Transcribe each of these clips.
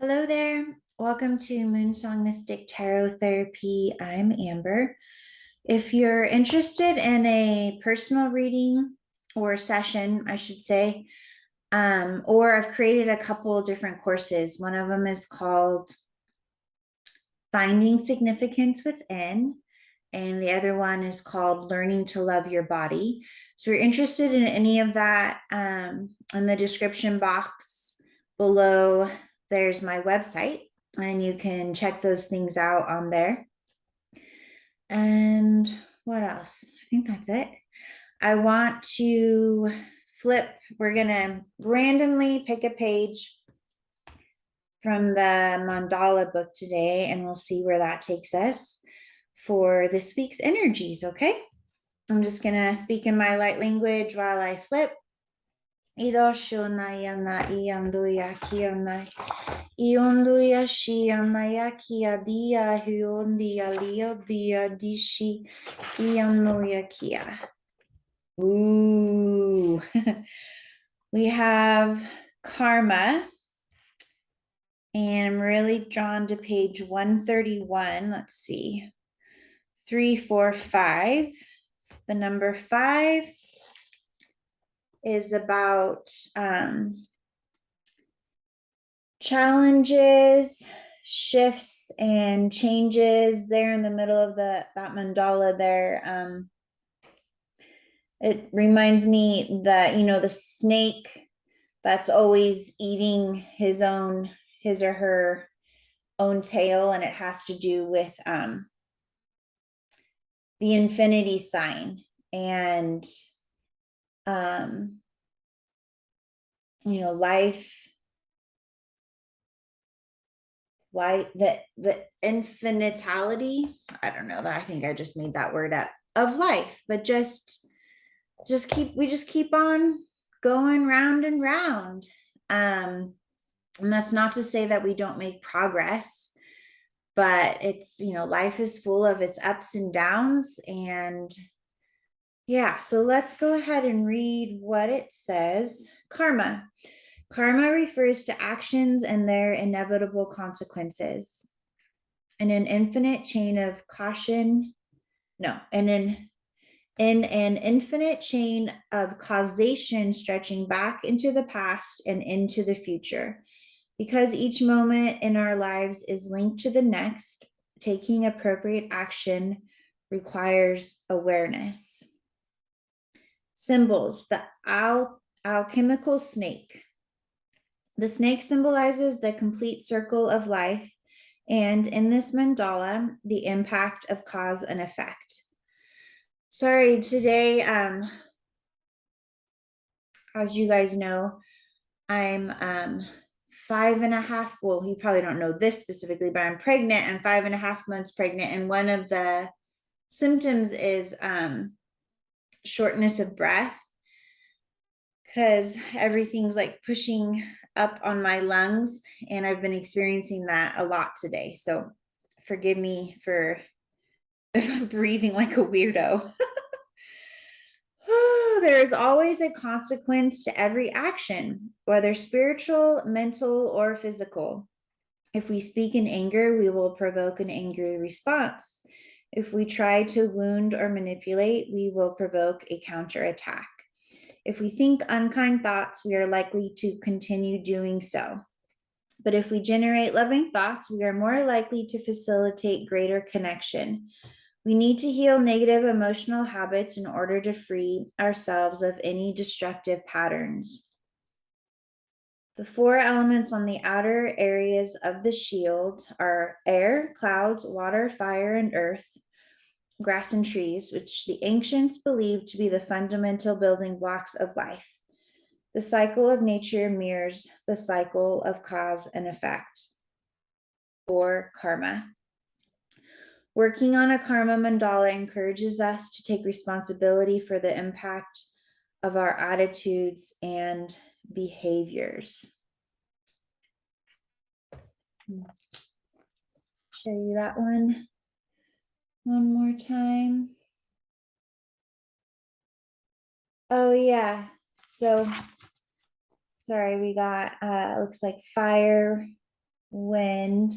Hello there. Welcome to Moonsong Mystic Tarot Therapy. I'm Amber. If you're interested in a personal reading or session, I should say, or I've created a couple different courses. One of them is called Finding Significance Within, and the other one is called Learning to Love Your Body. So if you're interested in any of that, in the description box below, there's my website, and you can check those things out on there. And what else? I think that's it. I want to flip, we're going to randomly pick a page from the mandala book today, and we'll see where that takes us for this week's energies. Okay, I'm just gonna speak in my light language while I flip. Idoshonayana ianduya kiana ionduya shianaya kia dia huondia lio dia dishi ianoya kia. Ooh, we have karma. And I'm really drawn to page 131. Let's see. 3, 4, 5. The number 5 is about challenges, shifts, and changes there in the middle of that mandala there. It reminds me that, the snake that's always eating his or her own tail, and it has to do with the infinity sign and life, the infinitality, I don't know, that I think I just made that word up, of life, but we just keep on going round and round. And that's not to say that we don't make progress, but it's, life is full of its ups and downs. And yeah, so let's go ahead and read what it says. Karma. Karma refers to actions and their inevitable consequences. In an infinite chain of caution, no, in an infinite chain of causation stretching back into the past and into the future. Because each moment in our lives is linked to the next, taking appropriate action requires awareness. Symbols. The alchemical snake. The snake symbolizes the complete circle of life, and in this mandala, the impact of cause and effect. Sorry, today, as you guys know, I'm 5.5, well, you probably don't know this specifically, but I'm pregnant. I'm 5.5 months pregnant, and one of the symptoms is shortness of breath, because everything's like pushing up on my lungs, and I've been experiencing that a lot today. So forgive me for if I'm breathing like a weirdo. There is always a consequence to every action, whether spiritual, mental, or physical. If we speak in anger, we will provoke an angry response. If we try to wound or manipulate, we will provoke a counterattack. If we think unkind thoughts, we are likely to continue doing so. But if we generate loving thoughts, we are more likely to facilitate greater connection. We need to heal negative emotional habits in order to free ourselves of any destructive patterns. The 4 elements on the outer areas of the shield are air, clouds, water, fire, and earth, grass and trees, which the ancients believed to be the fundamental building blocks of life. The cycle of nature mirrors the cycle of cause and effect, or karma. Working on a karma mandala encourages us to take responsibility for the impact of our attitudes and behaviors. Show you that one more time. Oh yeah, so sorry, we got looks like fire, wind,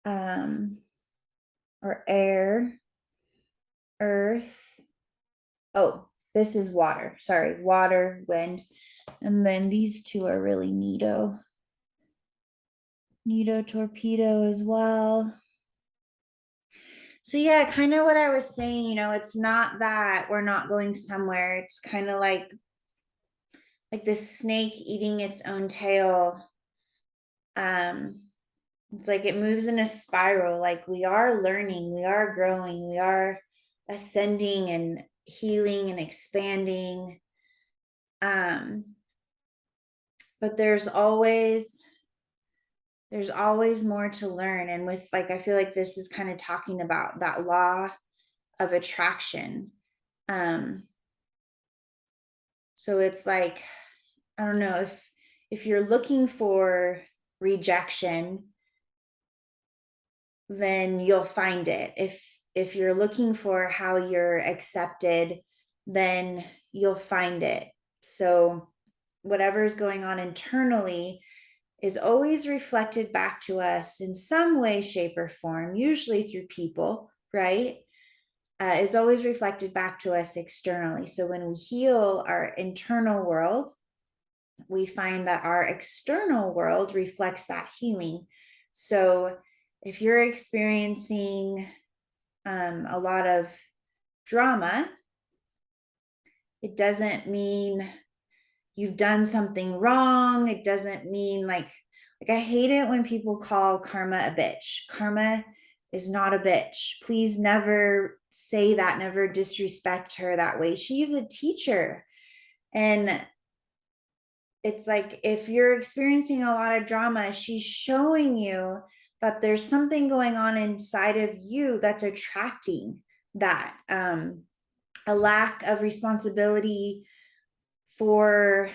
or air, earth. Oh, this is water. Sorry, water, wind. And then these two are really neato. Neato torpedo as well. So yeah, kind of what I was saying, it's not that we're not going somewhere. It's kind of like this snake eating its own tail. It's like it moves in a spiral. Like we are learning, we are growing, we are ascending and healing and expanding. But there's always more to learn. And with I feel like this is kind of talking about that law of attraction. So it's like, I don't know, if you're looking for rejection, then you'll find it. If you're looking for how you're accepted, then you'll find it. So whatever's going on internally is always reflected back to us in some way, shape, or form, usually through people, right? Is always reflected back to us externally. So when we heal our internal world, we find that our external world reflects that healing. So if you're experiencing a lot of drama, it doesn't mean you've done something wrong. It doesn't mean I hate it when people call karma a bitch. Karma is not a bitch. Please never say that, never disrespect her that way. She's a teacher. And it's like if you're experiencing a lot of drama, she's showing you that there's something going on inside of you that's attracting that. A lack of responsibility for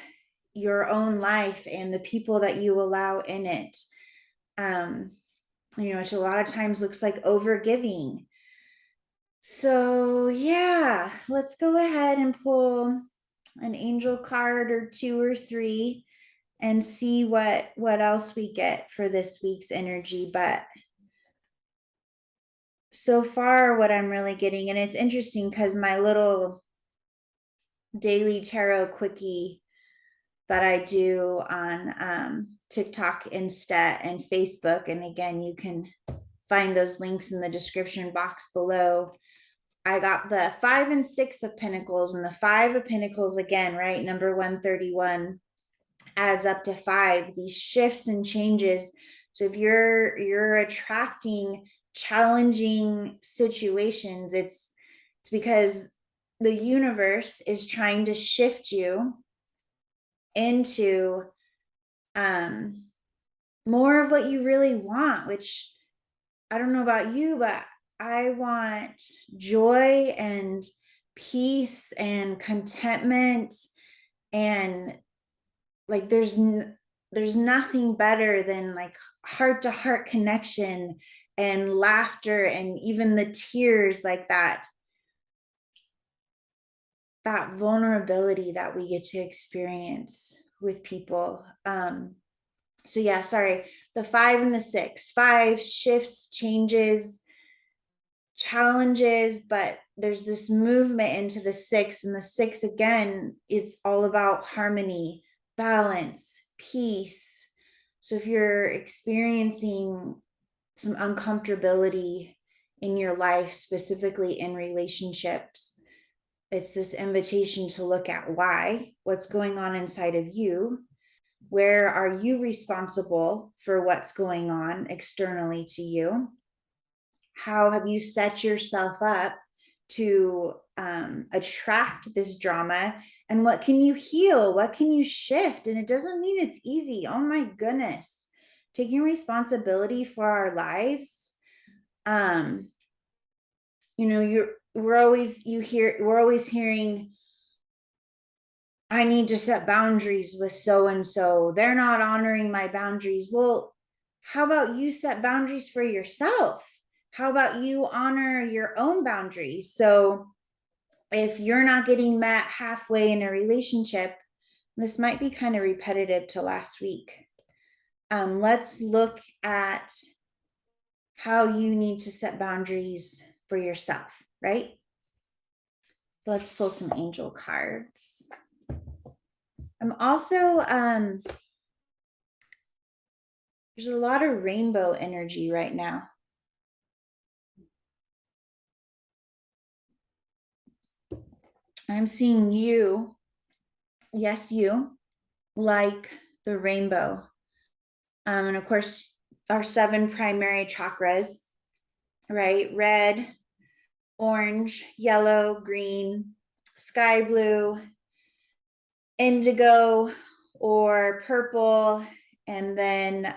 your own life and the people that you allow in it. Which a lot of times looks like overgiving. So yeah, let's go ahead and pull an angel card or two or three and see what else we get for this week's energy. But so far what I'm really getting, and it's interesting because my little daily tarot quickie that I do on TikTok, Insta, and Facebook, and again, you can find those links in the description box below. I got the 5 and 6 of Pentacles, and the 5 of Pentacles again, right? Number 131 adds up to 5. These shifts and changes. So if you're attracting challenging situations, it's because the universe is trying to shift you into more of what you really want, which I don't know about you, but I want joy and peace and contentment, and there's nothing better than heart to heart connection and laughter and even the tears, that vulnerability that we get to experience with people. So yeah, sorry, the 5 and the 6. 5 shifts, changes, challenges, but there's this movement into the 6, and the 6 again is all about harmony, balance, peace. So if you're experiencing some uncomfortability in your life, specifically in relationships, it's this invitation to look at what's going on inside of you. Where are you responsible for what's going on externally to you? How have you set yourself up to attract this drama? And what can you heal? What can you shift? And it doesn't mean it's easy. Oh my goodness. Taking responsibility for our lives. We're always hearing, I need to set boundaries with so and so. They're not honoring my boundaries. Well, how about you set boundaries for yourself? How about you honor your own boundaries? So if you're not getting met halfway in a relationship, this might be kind of repetitive to last week. let's look at how you need to set boundaries for yourself, right? So let's pull some angel cards. I'm also, there's a lot of rainbow energy right now. I'm seeing you, yes, you, like the rainbow. And of course, our 7 primary chakras, right? Red, orange, yellow, green, sky blue, indigo, or purple, and then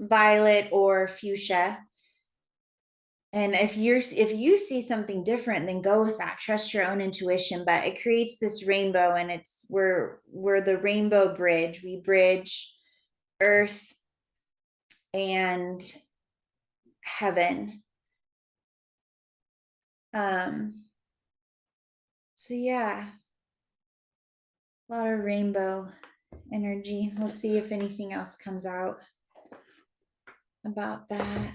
violet or fuchsia. And if you see something different, then go with that. Trust your own intuition. But it creates this rainbow, and we're the rainbow bridge. We bridge earth and heaven. So yeah, a lot of rainbow energy. We'll see if anything else comes out about that.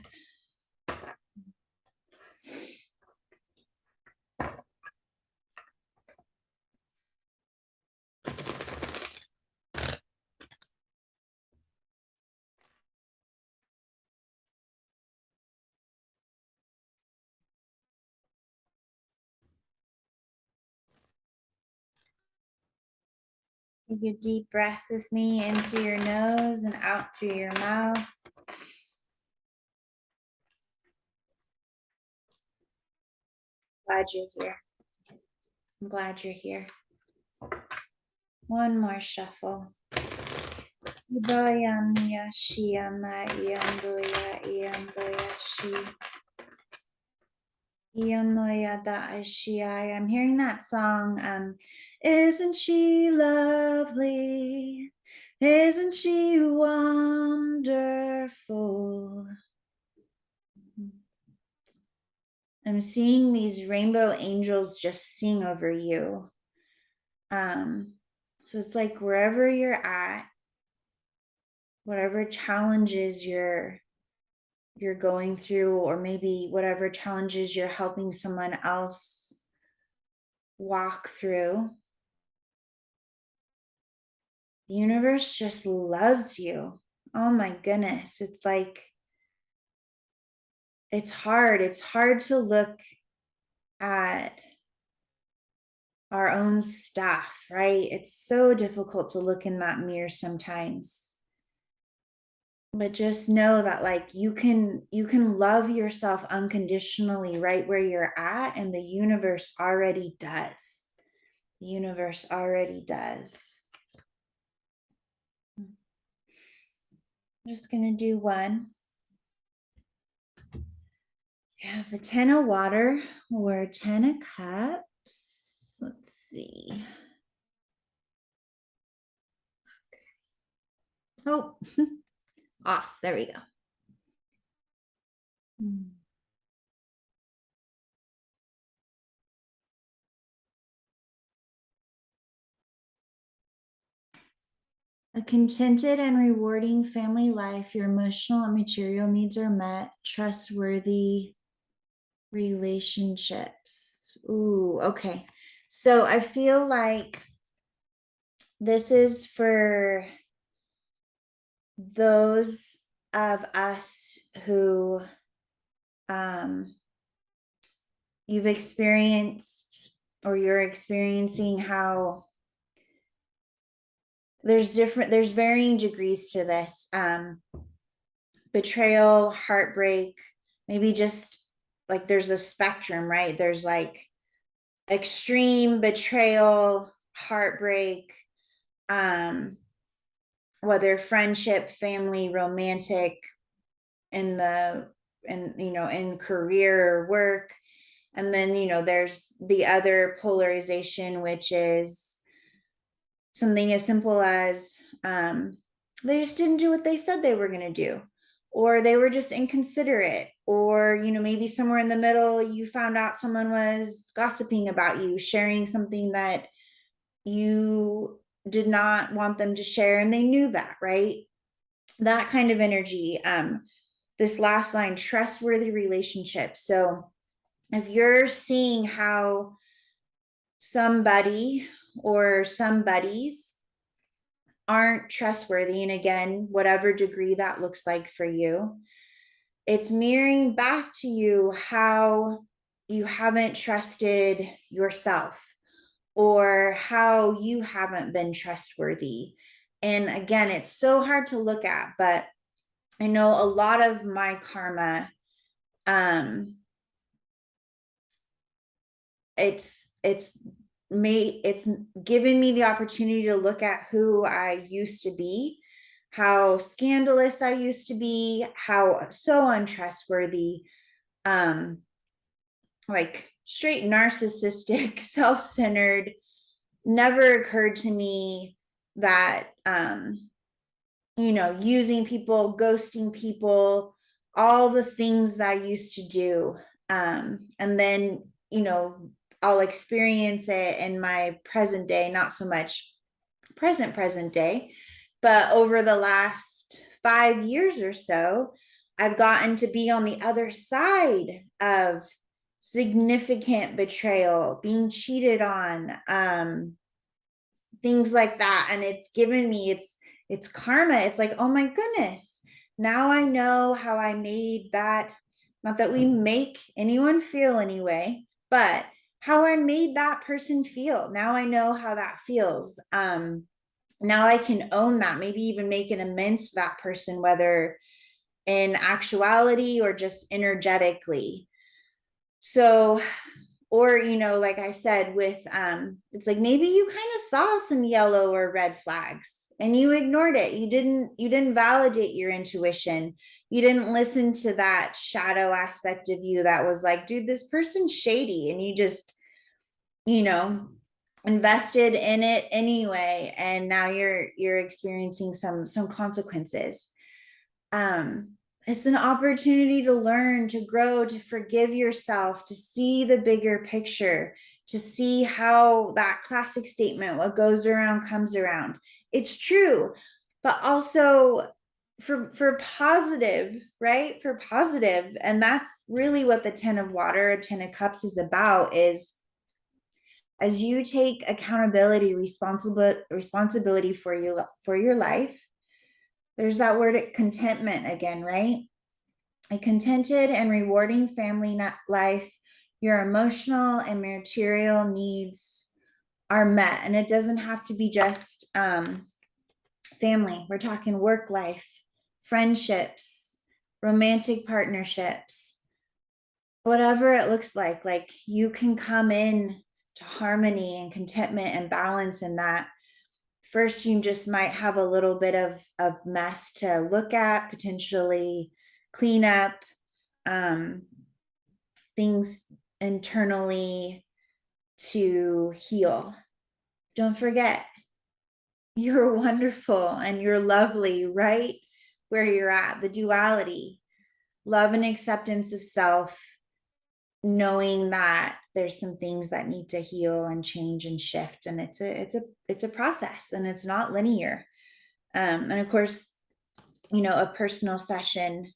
Take a deep breath with me in through your nose and out through your mouth. Glad you're here. I'm glad you're here. One more shuffle. I'm hearing that song. Isn't she lovely? Isn't she wonderful? I'm seeing these rainbow angels just sing over you. So it's like wherever you're at, whatever challenges you're going through, or maybe whatever challenges you're helping someone else walk through, the universe just loves you. Oh my goodness. It's like, it's hard to look at our own stuff, right? It's so difficult to look in that mirror sometimes. But just know that like you can love yourself unconditionally right where you're at, and the universe already does. The universe already does. I'm just going to do one. You have a 10 of water or 10 of cups. Let's see. Okay. Oh, off. There we go. A contented and rewarding family life. Your emotional and material needs are met. Trustworthy relationships. Ooh, okay. So I feel like this is for those of us who you've experienced, or you're experiencing, how there's varying degrees to this. Betrayal, heartbreak, maybe just like there's a spectrum, right? There's like extreme betrayal, heartbreak, whether friendship, family, romantic, in career or work. And then there's the other polarization, which is something as simple as they just didn't do what they said they were going to do, or they were just inconsiderate, or maybe somewhere in the middle you found out someone was gossiping about you, sharing something that you did not want them to share, and they knew that, right? That kind of energy. This last line, trustworthy relationships. So if you're seeing how somebody or some buddies aren't trustworthy, and again, whatever degree that looks like for you, it's mirroring back to you how you haven't trusted yourself or how you haven't been trustworthy. And again, it's so hard to look at, but I know a lot of my karma, um, it's given me the opportunity to look at who I used to be, how scandalous I used to be, how so untrustworthy, um, like straight narcissistic, self-centered. Never occurred to me that using people, ghosting people, all the things I used to do. And then, I'll experience it in my present day, not so much present day, but over the last 5 years or so, I've gotten to be on the other side of significant betrayal, being cheated on, things like that. And it's given me, it's karma. It's like, oh my goodness, now I know how I made that, not that we make anyone feel anyway, but how I made that person feel. Now I know how that feels. Now I can own that, maybe even make an amends to that person, whether in actuality or just energetically. So, or like I said, with it's like maybe you kind of saw some yellow or red flags and you ignored it. You didn't validate your intuition. You didn't listen to that shadow aspect of you that was like, dude, this person's shady, and you just you know invested in it anyway, and now you're experiencing some consequences. um it's an opportunity to learn, to grow, to forgive yourself, to see the bigger picture, to see how that classic statement, what goes around comes around. It's true, but also for positive, right? For positive. And that's really what the 10 of water, a 10 of cups is about, is as you take accountability, responsibility for your life. There's that word contentment again, right? A contented and rewarding family life, your emotional and material needs are met. And it doesn't have to be just family. We're talking work life, friendships, romantic partnerships, whatever it looks like. Like you can come in to harmony and contentment and balance in that. First, you just might have a little bit of mess to look at, potentially clean up, um, things internally to heal. Don't forget, you're wonderful and you're lovely right where you're at. The duality, love and acceptance of self, knowing that there's some things that need to heal and change and shift, and it's a process, and it's not linear. And of course, a personal session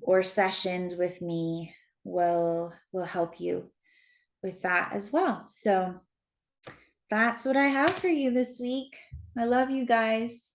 or sessions with me will help you with that as well. So that's what I have for you this week. I love you guys.